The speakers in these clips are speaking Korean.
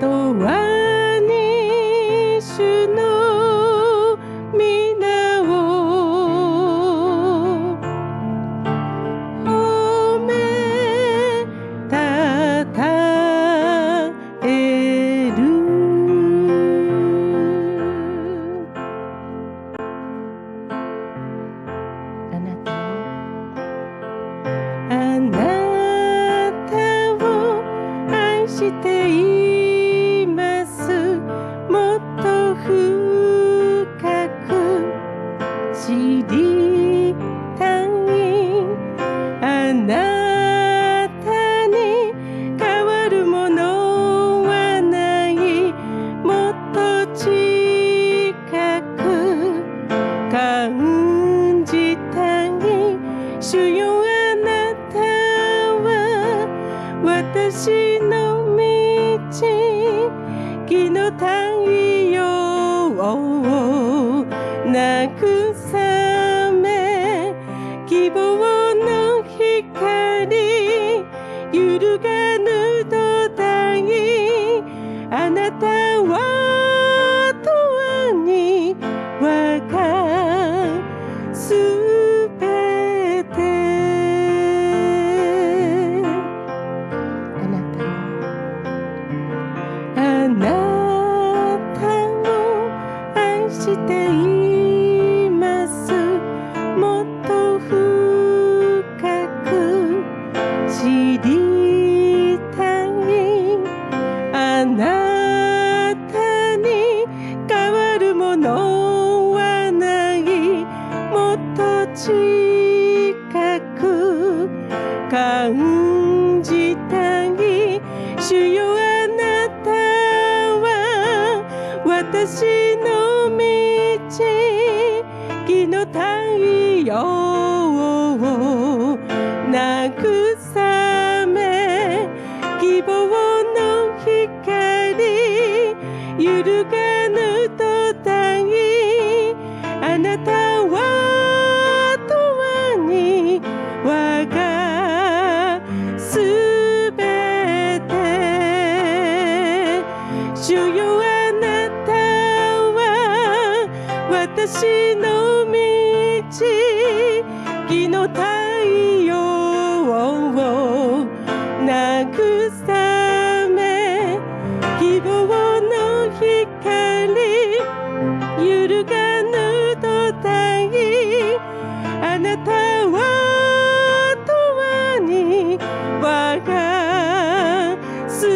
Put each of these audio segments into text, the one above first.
永遠に主の皆を褒めたたえる。あなたを愛しています。もっと深く知りたい。あなたに変わるものはない。もっと近く感じたい。主よ、あなたは私の道、木の太陽を慰め、希望の光、揺るがぬ土台。あなたは永遠に我がすべて。あなたを愛しています。もっと深く知りたい。あなたに変わるものはない。もっと近く感じたい。主よ、あなたは私の道、木の太陽を慰め、希望の光、揺るがぬ土台。あなたは永遠に我がすべて。主よ、あなたは私の道、木の太陽を慰め、希望の光、揺るがぬ土台。あなたは永遠に我がす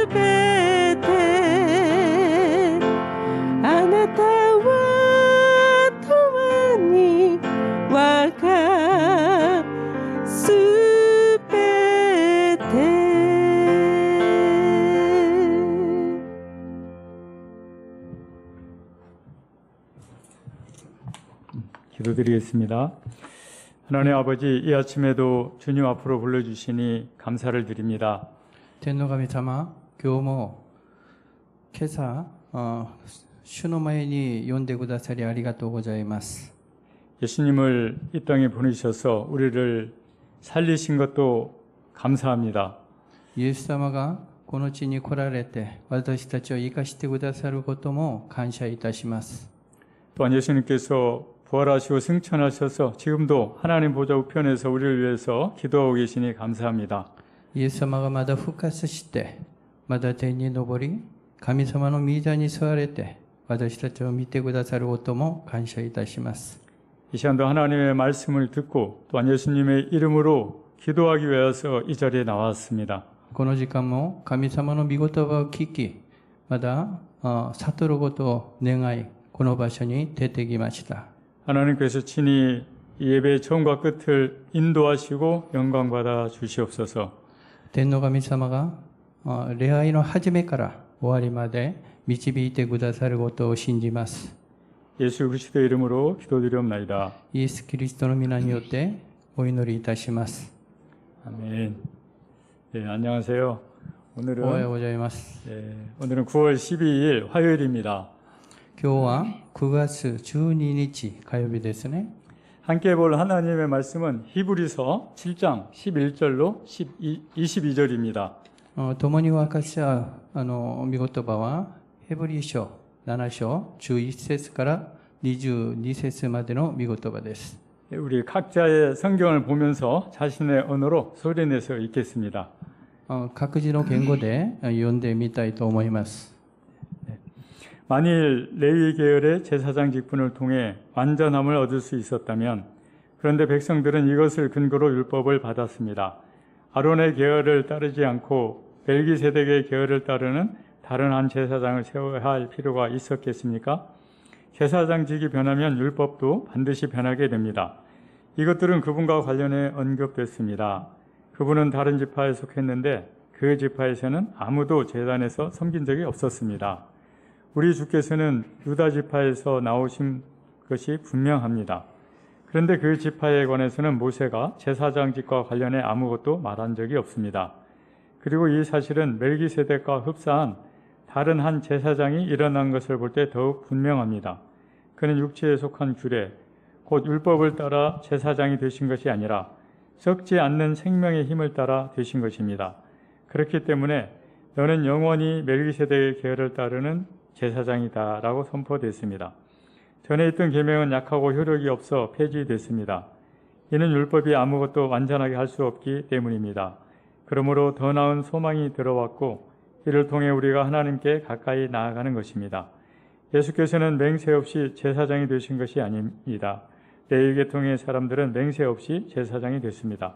べて。あなたは永遠に我がすべて。기도드리겠습니다. 하나님 아버지, 이 아침에도 주님 앞으로 불러주시니 감사를 드립니다. 天の神様、今日も今朝主の前に呼んでくださりありがとうございます。 예수님을 이 땅에 보내셔서 우리를 살리신 것도 감사합니다. イエス様がこの地に来られて私たちを生かしてくださることも感謝いたします。 또한 예수님께서 부활하시고 승천하셔서 지금도 하나님 보좌 우편에서 우리를 위해서 기도하고 계시니 감사합니다. イエス様がまだ復活してまだ天に昇り、神様の御座に座れて私たちを見てくださることも感謝いたします。 이 시간도 하나님의 말씀을 듣고 또한 예수님의 이름으로 기도하기 위해서 이 자리에 나왔습니다. この時間も神様の御言葉を聞き、まだ悟ることを願い、この場所に出てきました。 하나님께서 친히 이 예배의 처음과 끝을 인도하시고 영광받아 주시옵소서. 天の神様が礼拝の始めから終わりまで導いてくださることを信じます。 예수 그리스도의 이름으로 기도드리옵나이다. イエス・キリストの皆によってお祈りいたします。 아멘. 네, 안녕하세요. おはようございます。 오늘은 9월 12일 화요일입니다. 今日は9月12日火曜日ですね。 함께 볼 하나님의 말씀은 히브리서 7장 11절로 22절입니다. 共に分かち合う御言葉はヘブリー書7章11節から22節までの御言葉です。 우리 각자의 성경을 보면서 자신의 언어로 소리내서 읽겠습니다. 各自の言語で読んでみたいと思います。 만일 레위 계열의 제사장 직분을 통해 완전함을 얻을 수 있었다면, 그런데 백성들은 이것을 근거로 율법을 받았습니다. 아론의 계열을 따르지 않고 멜기세덱의 계열을 따르는 다른 한 제사장을 세워야 할 필요가 있었겠습니까? 제사장직이 변하면 율법도 반드시 변하게 됩니다. 이것들은 그분과 관련해 언급됐습니다. 그분은 다른 지파에 속했는데 그 지파에서는 아무도 제단에서 섬긴 적이 없었습니다. 우리 주께서는 유다 지파에서 나오신 것이 분명합니다. 그런데 그 지파에 관해서는 모세가 제사장직과 관련해 아무것도 말한 적이 없습니다. 그리고 이 사실은 멜기세덱과 흡사한 다른 한 제사장이 일어난 것을 볼 때 더욱 분명합니다. 그는 육체에 속한 규례, 곧 율법을 따라 제사장이 되신 것이 아니라 썩지 않는 생명의 힘을 따라 되신 것입니다. 그렇기 때문에 너는 영원히 멜기세덱의 계열을 따르는 제사장이다 라고 선포됐습니다. 전에 있던 계명은 약하고 효력이 없어 폐지됐습니다. 이는 율법이 아무것도 완전하게 할 수 없기 때문입니다. 그러므로 더 나은 소망이 들어왔고 이를 통해 우리가 하나님께 가까이 나아가는 것입니다. 예수께서는 맹세 없이 제사장이 되신 것이 아닙니다. 레위 계통의 사람들은 맹세 없이 제사장이 됐습니다.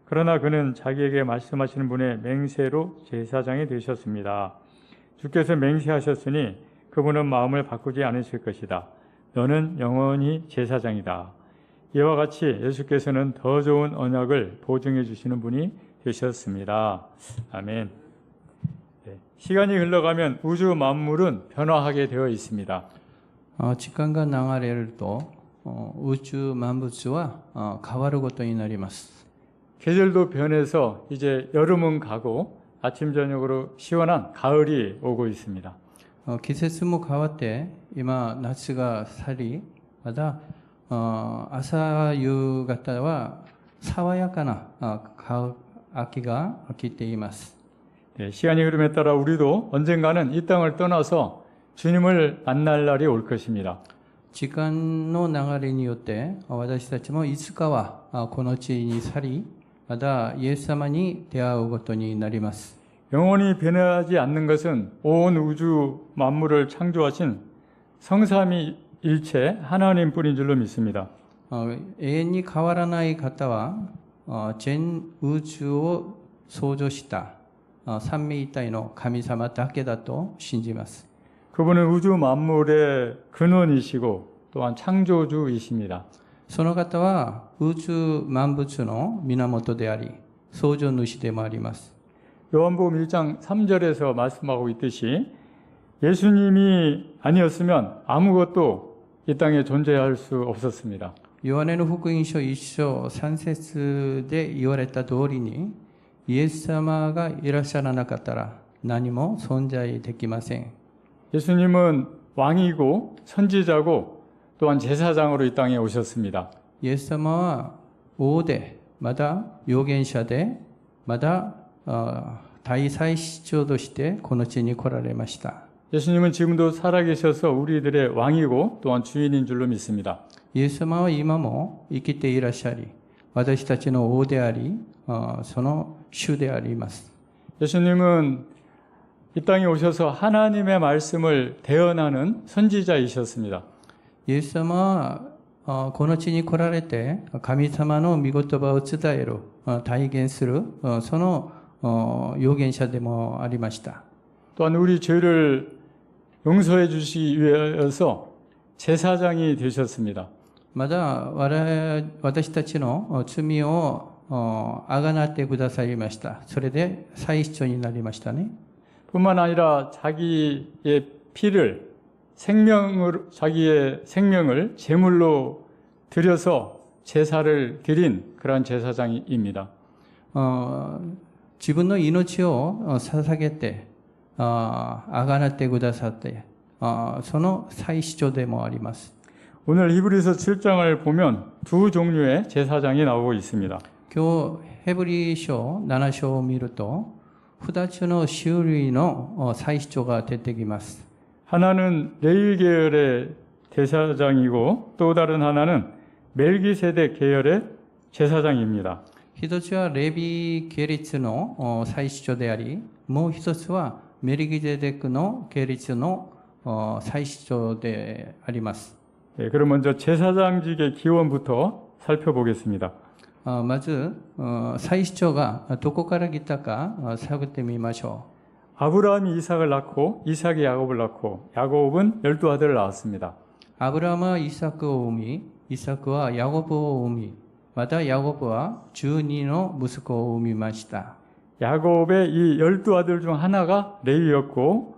그러나 그는 자기에게 말씀하시는 분의 맹세로 제사장이 되셨습니다. 주께서 맹세하셨으니 그분은 마음을 바꾸지 않으실 것이다. 너는 영원히 제사장이다. 이와 같이 예수께서는 더 좋은 언약을 보증해 주시는 분이 되셨습니다. 아멘. 시간이 흘러가면 우주 만물은 변화하게 되어 있습니다. 時間が流れると宇宙万物は変わることになります。 계절도 변해서 이제 여름은 가고 아침 저녁으로 시원한 가을이 오고 있습니다. 季節も変わって今夏が去り、また朝夕方は爽やかな秋が来ています。 시간이 흐름에 따라 우리도 언젠가는 이 땅을 떠나서 주님을 만날 날이 올 것입니다. 時間の流れによって私たちもいつかはこの地に去り、またイエス様に出会うことになります。 영원히 변하지 않는 것은 온 우주 만물을 창조하신 성삼위일체 하나님뿐인 줄로 믿습니다. 永遠に変わらない方は全宇宙を創造した三位一体の神様だけだと信じます。 그분은 우주 만물의 근원이시고 또한 창조주이십니다. その方は宇宙万物の源であり創造主でもあります。 요한복음 1장 3절에서 말씀하고 있듯이 예수님이 아니었으면 아무것도 이 땅에 존재할 수 없었습니다. ヨハネの福音書1章3節で言われた通りにイエス様がいらっしゃらなかったら何も存在できません。 예수님은 왕이고 선지자고 또한 제사장으로 이 땅에 오셨습니다. イエス様は王でまた預言者でまた大祭司長としてこの地に来られました。 예수님은 지금도 살아계셔서 우리들의 왕이고 또한 주인인 줄로 믿습니다. イエス様は今も生きていらっしゃり私たちの王でありその主であります。 예수님은 이 땅에 오셔서 하나님의 말씀을 대언하는 선지자이셨습니다. イエス様はこの地に来られて神様の御言葉を伝える体現するその預言者でもありました。 또한 우리 죄를 용서해 주시기 위해서 제사장이 되셨습니다. また私たちの罪をあがなってくださいました。それで祭司長になりましたね。 뿐만 아니라 자기의 피를 자기의 생명을 제물로 드려서 제사를 드린 그런 제사장입니다. 自分の命を捧げてあがなってくださってその祭司長でもあります。 오늘 히브리서 7장을 보면 두 종류의 제사장이 나오고 있습니다. 今日ヘブリ書7章を見ると2つの種類の祭司長が出てきます。 하나는 레위 계열의 대사장이고 또 다른 하나는 멜기세덱 계열의 제사장입니다. 一つはレビ系列の祭司長であり、もう一つはメルギゼデクの系列の祭司長であります。 그럼 먼저 제사장직의 기원부터 살펴보겠습니다. まず、祭司長がどこから来たか探ってみましょ 아브라함이 이삭을 낳고 이삭이 야곱을 낳고 야곱은 12아들을 낳았습니다. う。アブラムはイサクを産み、イサクはヤコブを産み、またヤコブは12の息子を産みました。 야곱의 이 12아들 중 하나가 레위였고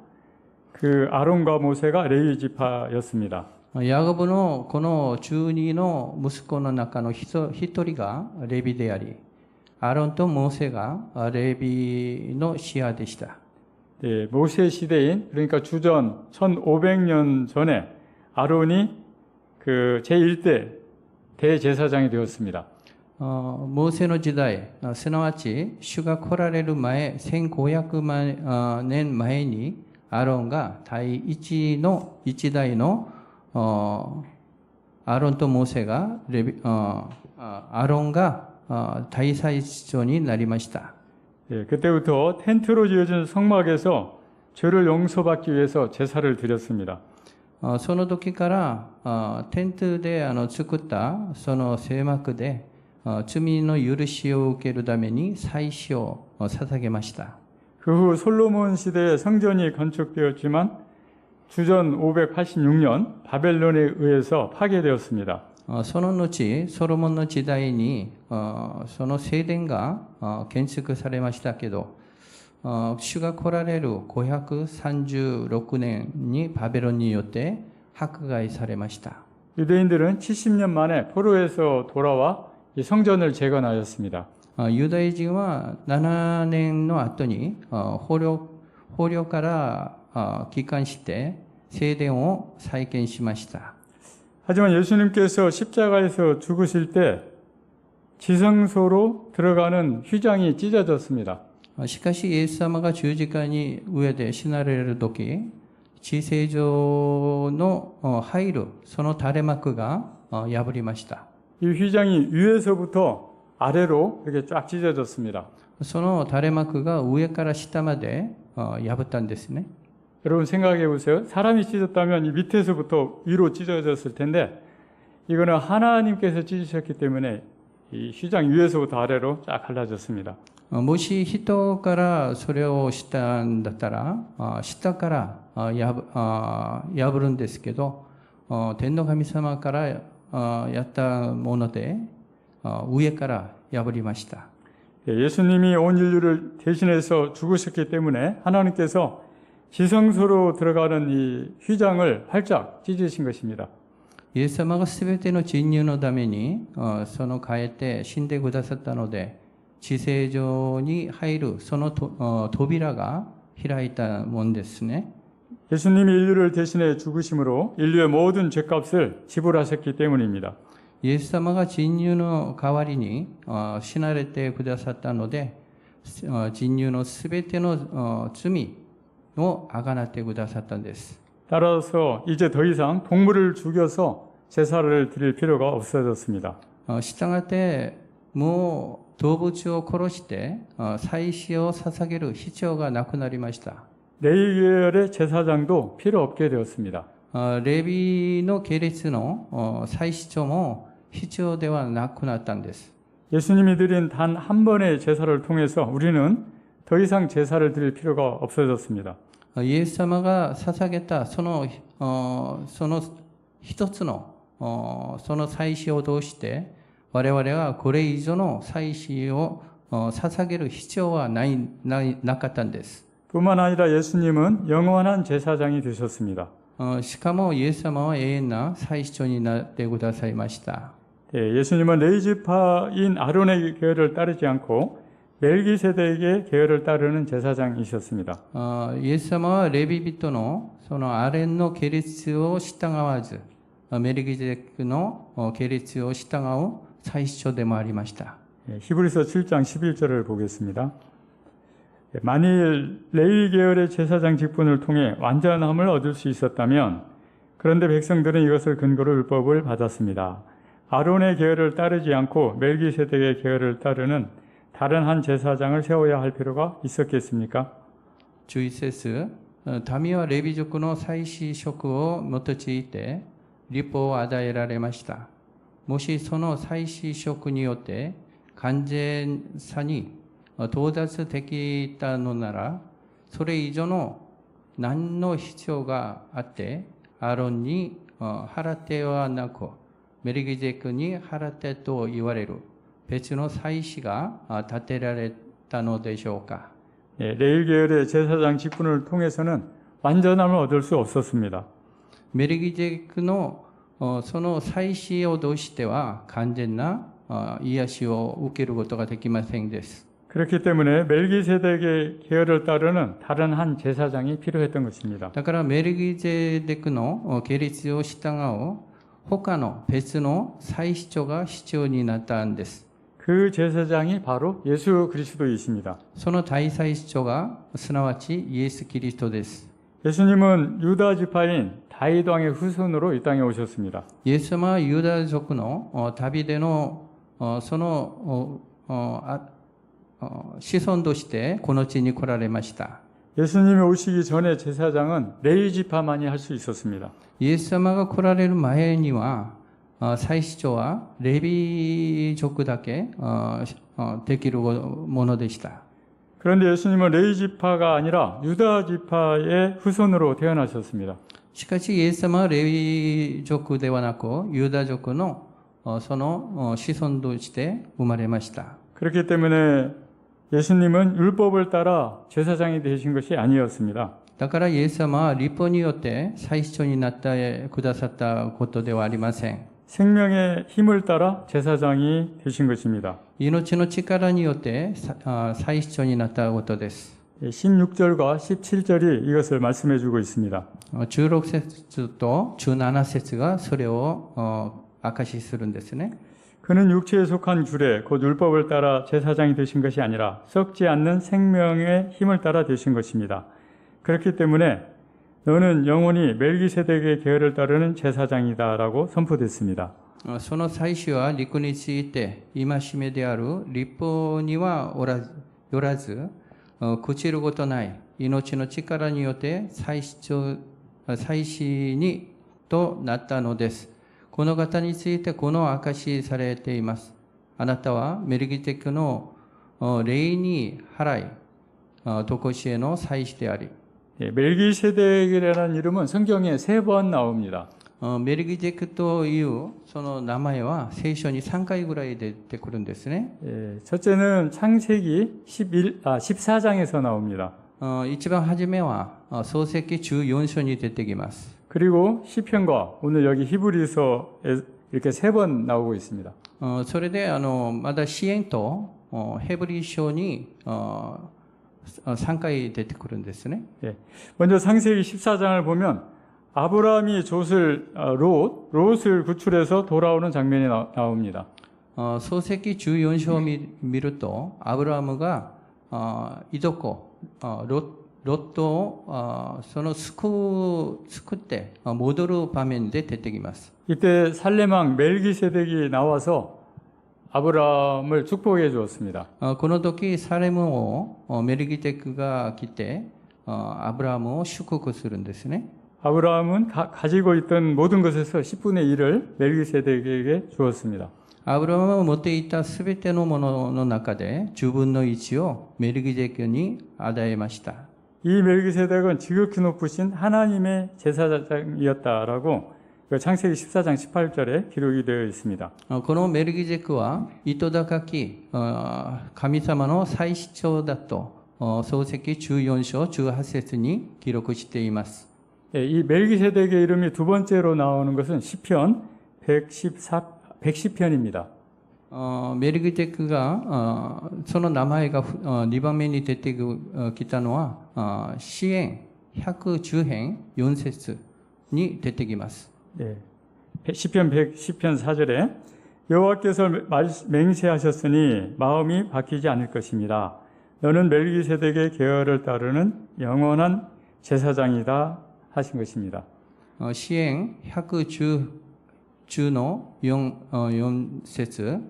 그 아론과 모세가 레위 지파였습니다. ヤコブのこの12の息子の中の一人がレビであり、アロンとモーセがレビの支派でした。 네, 모세 시대인 그러니까 주전 1500년 전에 아론이 그 제1대 대제사장이 되었습니다. モーセの時代、すなわち主が来られる前、1500年前にアロンが第一代のアロンとモーセがアロンが大祭司長になりました。 예, 그때부터 텐트로 지어진 성막에서 죄를 용서받기 위해서 제사를 드렸습니다. その時からテントで作ったその聖幕で罪の許しを受けるために祭司を捧げました。 그 후 솔로몬 시대에 성전이 건축되었지만 주전 586년 바벨론에 의해서 파괴되었습니다. その後、ソロモンの時代にその聖殿が建築されましたけど、主が来られる536年にバベロンによって迫害されました。 유대인들은 70년 만에 포로에서 돌아와 이 성전을 재건하였습니다. ユダヤ人は7年の後に捕虜から帰還して聖殿を再建しました。 하지만 예수님께서 십자가에서 죽으실 때 지성소로 들어가는 휘장이 찢어졌습니다. しかしイエス様が十字架に上で死なれる時、至聖所の入るその垂れ幕が破りました。 이 휘장이 위에서부터 아래로 이렇게 쫙 찢어졌습니다. その垂れ幕が上から下まで破ったんですね。 여러분 생각해 보세요. 사람이 찢었다면 이 밑에서부터 위로 찢어졌을 텐데 이거는 하나님께서 찢으셨기 때문에 이 휘장 위에서부터 아래로 쫙 갈라졌습니다. もし人からそれをしたんだったら、下から破るんですけど、天の神様からやったもので、上から破りました。 예수님이 온 인류를 대신해서 죽으셨기 때문에 하나님께서 지성소로 들어가는 이 휘장을 활짝 찢으신 것입니다. イエス様がすべての人入のために、その変えて死んでくださったので、至聖所に入るその扉が開いたもんですね。 예수님이 인류를 대신해 죽으심으로 인류의 모든 죄값을 지불하셨기 때문입니다. イエス様が人入の代わりに死なれてくださったので、人入のすべての罪をあがなってくださったんです。 따라서 이제 더 이상 동물을 죽여서 제사를 드릴 필요가 없어졌습니다. 従ってもう動物を殺して祭祀を捧げる必要がなくなりました。 레위 계열의 제사장도 필요 없게 되었습니다. レビの系列の祭司長も必要ではなくなったんです。 예수님이 드린 단 한 번의 제사를 통해서 우리는 더 이상 제사를 드릴 필요가 없어졌습니다. イエス様が捧げたその一つのその祭祀を通して我々はこれ以上の祭祀を捧げる必要はなかったんです。 뿐만 아니라 예수님은 영원한 제사장이 되셨습니다. しかもイエス様は永遠な祭司長になってくださいました。 예수님은 레위 지파인 아론의 계열을 따르지 않고 멜기세덱의 계열을 따르는 제사장이셨습니다. イエス様はレビ人のそのアレンの系列を従わず、メルギゼデクの系列を従う祭司長でもありました。 히브리서 7장 11절을 보겠습니다. 만일 레위 계열의 제사장 직분을 통해 완전함을 얻을 수 있었다면, 그런데 백성들은 이것을 근거로 율법을 받았습니다. 아론의 계열을 따르지 않고 멜기세덱의 계열을 따르는 다른 한 제사장을 세워야 할 필요가 있었겠습니까? 11節民はレビ族の祭司職を用いて律法を与えられました。もしその祭司職によって完全さに到達できたのなら、それ以上の何の必要があって、アロンに払ってはなく、メルギゼクに払ってと言われる別の祭司が立てられたのでしょうか。 레위 계열의 제사장 직분을 통해서는 완전함을 얻을 수 없었습니다. メルギゼクのその祭司を通しては完全な癒しを受けることができませんです。 그렇기 때문에 멜기세덱의 계열을 따르는 다른 한 제사장이 필요했던 것입니다. だからメルギゼデクの系列を従う他の別の祭司長が必要になったんです。 그 제사장이 바로 예수 그리스도이십니다. その大祭司長がすなわちイエス・キリストです。 예수님은 유다 지파인 다윗 왕의 후손으로 이 땅에 오셨습니다. イエス様はユダ族の旅でのその子孫としてこの地に来られました。 예수님이 오시기 전에 제사장은 레위 지파만이 할 수 있었습니다. イエス様が来られる前には祭司長はレビ族だけできるものでした。 그런데 예수님은 레위 지파가 아니라 유다 지파의 후손으로 태어나셨습니다. しかしイエス様はレビ族ではなくユダ族のその子孫として生まれました。 그렇기 때문에 예수님은 율법을 따라 제사장이 되신 것이 아니었습니다. だからイエス様は律法によって祭司長になってくださったことではありません。 생명의 힘을 따라 제사장이 되신 것입니다. 命の力によって祭司長になったことです。 16절과 17절이 이것을 말씀해 주고 있습니다. 16節と17節がそれを証しするんですね。 그는 육체에 속한 규례, 곧 율법을 따라 제사장이 되신 것이 아니라 썩지 않는 생명의 힘을 따라 되신 것입니다. 그렇기 때문에 너는 영원히 멜기세덱의 계열을 따르는 제사장이다라고 선포됐습니다. その祭司は陸について戒めである律法にはよらず、朽ちることない命の力によって祭司にとなったのです。この方についてこの証しされています。あなたはメルギゼクの礼に払い、常しえの祭司であり。 멜기세덱이라는 이름은 성경에 3번 나옵니다. メルギゼクというその名前は聖書に3回ぐらい出てくるんですね。 첫째는 창세기 14장에서 나옵니다. 一番初めは創世記14章に出てきます。 그리고 시편과 오늘 여기 히브리서에 이렇게 3번 나오고 있습니다. それでまだ詩篇とヘブリ書に3回出てくるんですね。 먼저 창세기 14장을 보면 아브라함이 롯을 구출해서 돌아오는 장면이 나옵니다. 創世記14章を見るとアブラハムがいとこロットをその救って戻る場面で出てきます。 이때 살렘왕 멜기세덱이 나와서 아브라함을 축복해 주었습니다. この時サレム王メルギゼクが来てアブラハムを祝福するんですね。 아브라함은 가지고 있던 모든 것에서 10분의 1을 멜기세덱에게 주었습니다. アブラハムが持っていたすべてのものの中で10分の1をメルギゼクに与えました。 이 멜기세덱은 지극히 높으신 하나님의 제사장이었다라고 창세기 14장 18절에 기록이 되어 있습니다. このメルギゼクは糸高き神様の祭司長だと創世記14章18節に記録しています。 이 멜기세덱의 이름이 두 번째로 나오는 것은 시편 110편입니다. メルギゼクがその名前が2番目に出てきたのは詩篇110編4節に出てきます。 시편 110편 4절에 여호와께서 맹세하셨으니 마음이 바뀌지 않을 것입니다. 너는 멜기세덱의 계열을 따르는 영원한 제사장이다 하신 것입니다. 詩編110の4節、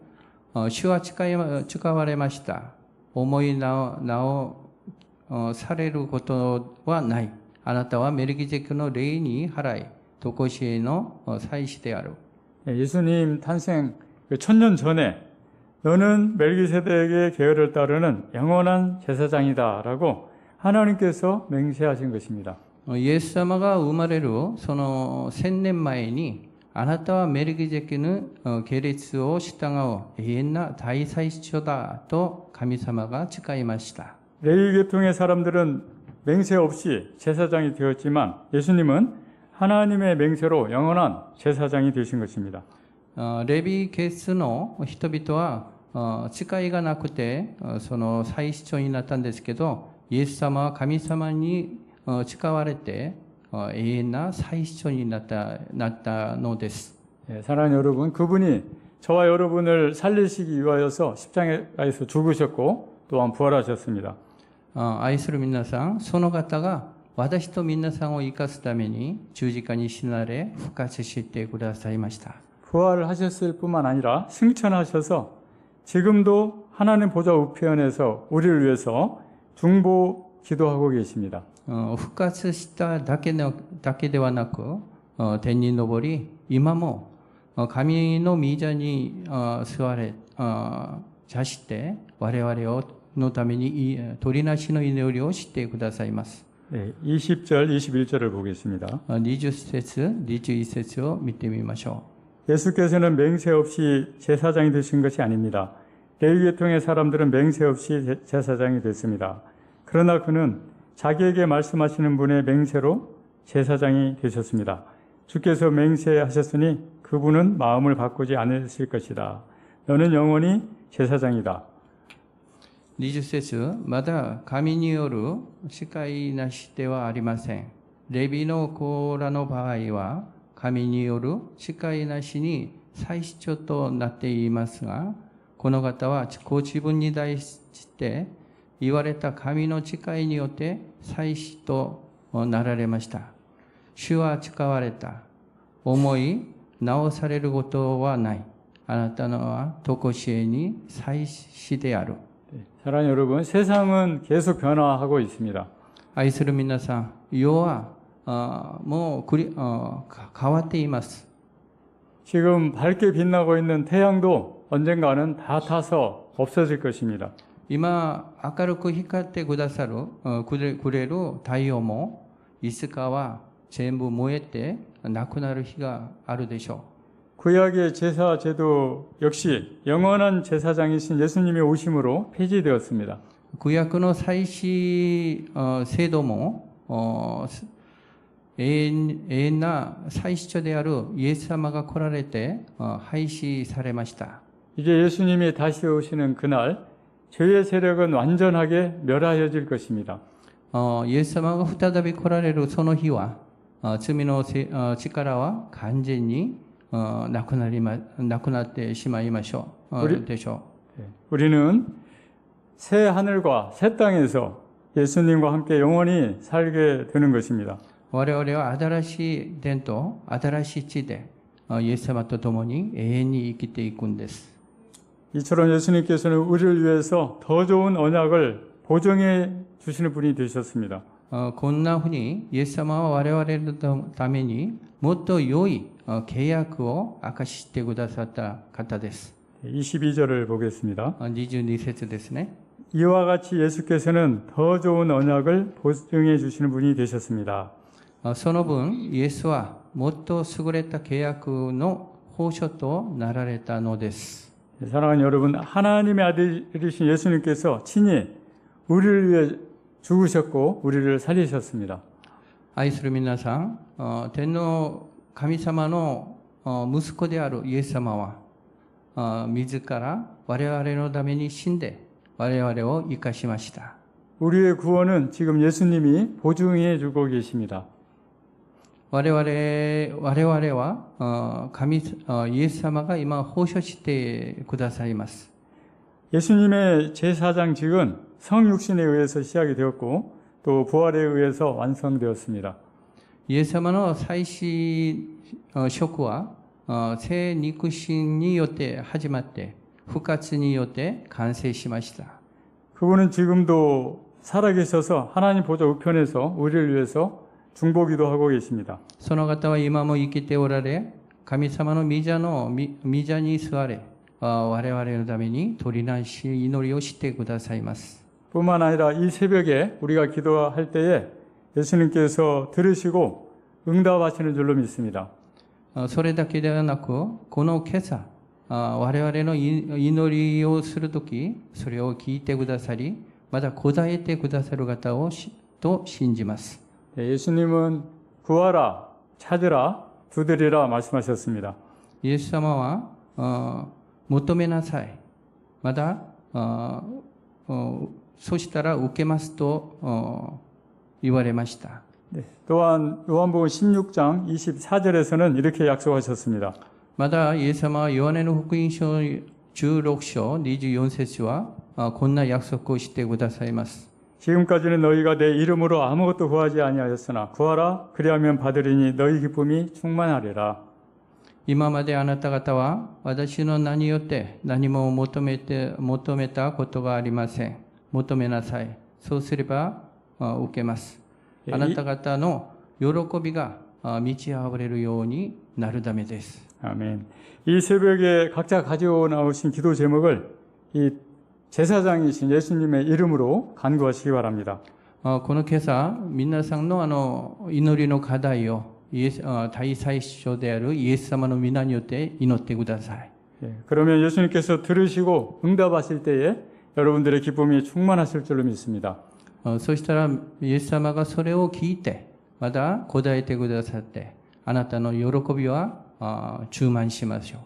主は誓われました。思い直されることはない。あなたはメルギゼクの霊に払い、常しえの祭司である。 예수님 탄생 1000년 전에 너는 멜기세덱의 계열을 따르는 영원한 제사장이다라고 하나님께서 맹세하신 것입니다. イエス様が生まれるその1000年前に、あなたはメルギゼクの系列を従う永遠な大祭司だと神様が誓いました。 레위 계통의 사람들은 맹세 없이 제사장이 되었지만 예수님은 하나님의 맹세로 영원한 제사장이 되신 것입니다. レビケスの人々は誓いがなくてその祭司長になったんですけど、イエス様は神様に誓われて永遠な祭司長になったのです。 사랑하는 여러분, 그분이 저와 여러분을 살리시기 위하여서 십자가에서 죽으셨고 또한 부활하셨습니다. 愛する皆さん、その方が私と皆さんを生かすために十字架に死なれ復活してくださいました。 부활하셨을 뿐만 아니라 승천하셔서 지금도 하나님 보좌 우편에서 우리를 위해서 중보 기도하고 계십니다. 復活しただけではなく、天に昇り、今も神の御座に座して我々のために取りなしの祈りをしてくださいます。 네, 20절, 21절을 보겠습니다. 20節、21節を見てみましょう。 예수께서는 맹세 없이 제사장이 되신 것이 아닙니다. 레위 계통의 사람들은 맹세 없이 제사장이 됐습니다. 그러나 그는 자기에게 말씀하시는 분의 맹세로 제사장이 되셨습니다. 주께서 맹세하셨으니 그분은 마음을 바꾸지 않으실 것이다. 너는 영원히 제사장이다. 20節、まだ神による誓いなしではありません。レビの子らの場合は、神による誓いなしに祭司長となっていますが、この方はご自分に対して言われた神の誓いによって祭司となられました。主は誓われた。思い直されることはない。あなたのは常しえに祭司である。 사랑하는 여러분, 세상은 계속 변화하고 있습니다. 愛する皆さん、世はもう変わっています。 지금 밝게 빛나고 있는 태양도 언젠가는 다 타서 없어질 것입니다. 今明るく光ってくださるくれる太陽もいつかは全部燃えてなくなる日があるでしょう。 구약의 제사 제도 역시 영원한 제사장이신 예수님의 오심으로 폐지되었습니다. 旧約の祭司制度も永遠な祭司長であるイエス様が来られて廃止されました。 이제 예수님이 다시 오시는 그날 죄의 세력은 완전하게 멸하여질 것입니다. イエス様が再び来られるその日は罪の力は完全になくなってしまいましょうでしょう。 우리는 새 하늘과 새 땅에서 예수님과 함께 영원히 살게 되는 것입니다. 我々は新しい天と新しい地でイエス様と共に永遠に生きていくんです。 이처럼 예수님께서는 우리를 위해서 더 좋은 언약을 보증해 주시는 분이 되셨습니다. こんなふうにイエス様は我々のためにもっと良い契約を明かしてくださった方です。 22절을 보겠습니다. 22節ですね。 이와 같이 예수께서는 더 좋은 언약을 보증해 주시는 분이 되셨습니다. その分イエスはもっと優れた契約の保証となられたのです。 사랑하는 여러분, 하나님의 아들이신 예수님께서 친히 우리를 위해 죽으셨고 우리를 살리셨습니다. 愛する皆さん、天の神様の息子であるイエス様は自ら我々のために死んで我々を生かしました。 우리의 구원은 지금 예수님이 보증해 주고 계십니다. 我々はイエス様が今保証してくださいます。 예수님의 제사장직은 성육신에 의해서 시작이 되었고 또 부활에 의해서 완성되었습니다. イエス様の再死職は聖肉身によって始まって復活によって完成しました。 그분은 지금도 살아계셔서 하나님 보좌 우편에서 우리를 위해서 중보기도 하고 계십니다. その方は今も生きておられ、神様の御座に座れ、我々のために取りなし祈りをしてくださいます。 뿐만 아니라 이 새벽에 우리가 기도할 때에 예수님께서 들으시고 응답하시는 줄로 믿습니다. それだけではなく、この今朝、我々の祈りをするとき、それを聞いてくださり、また答えてくださる方と信じます。 예수님은 구하라, 찾으라, 두드리라 말씀하셨습니다. イエス様は、求めなさい。また、そしたら受けますと言われました。 네, 또한 요한복음 16장 24절에서는 이렇게 약속하셨습니다. また、イエス様はヨハネの福音書16章24節はこんな約束をしてくださいます。 지금까지는 너희가 내 이름으로 아무것도 구하지 아니하였으나 구하라 그리하면 받으리니 너희 기쁨이 충만하리라. 今まであなた方は私の名によって何も求めたことがありません。求めなさい。そうすれば受けます。あなた方の喜びが満ち溢れるようになるためです。 아멘. 이 새벽에 각자 가지고 나오신 기도 제목을 이 제사장이신 예수님의 이름으로 간구하시기 바랍니다. この今朝、皆さんの祈りの課題を大祭司であるイエス様の皆によって祈ってください。 그러면 예수님께서 들으시고 응답하실 때에 여러분들의 기쁨이 충만하실 줄로 믿습니다. そしたらイエス様がそれを聞いて、また答えてくださって、あなたの喜びは充満しましょ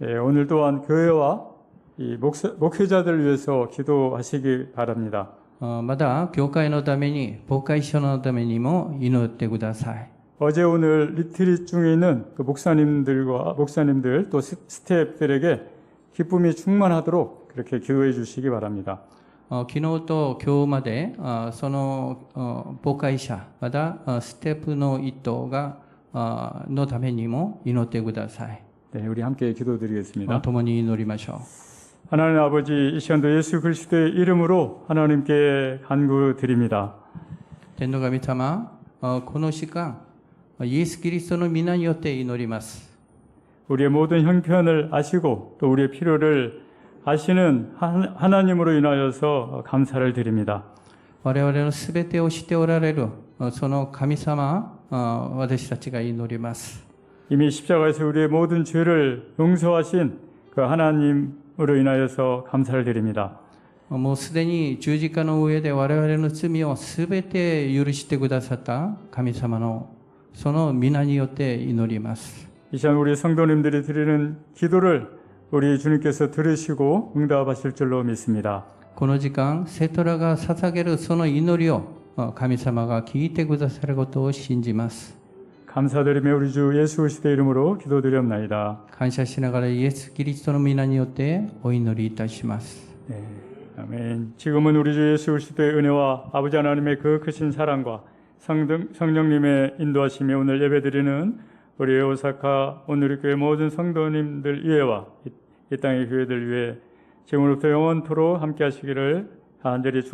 う。 오늘 또한 교회와 이 목회자들을 위해서 기도하시기 바랍니다. また教会のために、牧会者のためにも祈ってください。 어제 오늘 리트릿 중에 있는 그 목사님들 또 스태프들에게 기쁨이 충만하도록 그렇게 기도해 주시기 바랍니다. 昨日と今日までその牧会者またステップの一党のためにも祈ってください。 네, 우리 함께 기도드리겠습니다. 共に祈りましょう。 하나님 아버지, 이 시간도 예수 그리스도의 이름으로 하나님께 간구드립니다. 天の神様、この時間イエス・キリストの皆によって祈ります。 우리의 모든 형편을 아시고 또 우리의 필요를 아시는 하나님으로 인하여서 감사를 드립니다. 我々のすべてを知っておられるその神様、私たちが祈ります。 이미 십자가에서 우리의 모든 죄를 용서하신 그 하나님으로 인하여서 감사를 드립니다. もうすでに十字架の上で我々の罪をすべて許してくださった神様のその皆によって祈ります。 이 시간 우리 성도님들이 드리는 기도를 우리 주님께서 들으시고 응답하실 줄로 믿습니다. この時間、生徒らが捧げるその祈りを神様が聞いてくださることを信じます。 감사드리며 우리 주 예수 그리스도의 이름으로 기도드렸나이다. 感謝しながらイエス・キリストの皆によってお祈りいたします。 네, 아멘. 지금은 우리 주 예수 그리스도의 은혜와 아버지 하나님의 그 크신 사랑과 성령님의 인도하심에 오늘 예배드리는 우리 오사카 오늘의 교회 모든 성도님들 위해와 이 땅의 교회들 위해 지금부터 영원토록 함께 하시기를 간절히